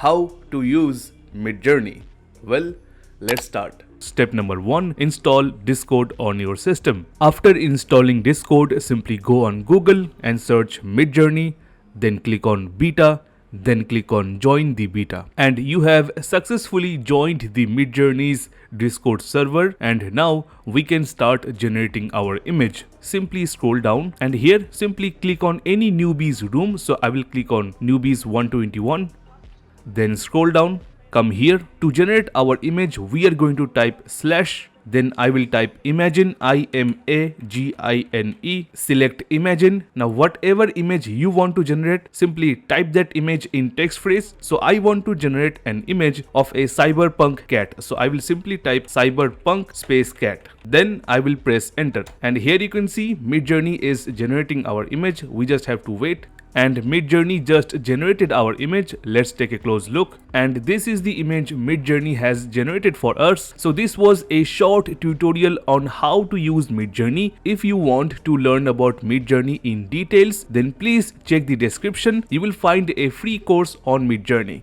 How to use Midjourney? Well, let's start. Step number 1. Install Discord on your system. After installing Discord, simply go on Google and search Midjourney, then click on beta, then click on join the beta, and you have successfully joined the Midjourney's Discord server, and now we can start generating our image. Simply scroll down and here simply click on any newbie's room. So I will click on newbies 121. Then scroll down, come here. To generate our image, we are going to type slash, then I will type imagine, IMAGINE, select imagine. Now whatever image you want to generate, simply type that image in text phrase. So I want to generate an image of a cyberpunk cat. So I will simply type cyberpunk space cat. Then I will press enter. And here you can see Midjourney is generating our image. We just have to wait. And Midjourney just generated our image. Let's take a close look. And this is the image Midjourney has generated for us. So this was a short tutorial on how to use Midjourney. If you want to learn about Midjourney in details, then please check the description. You will find a free course on Midjourney.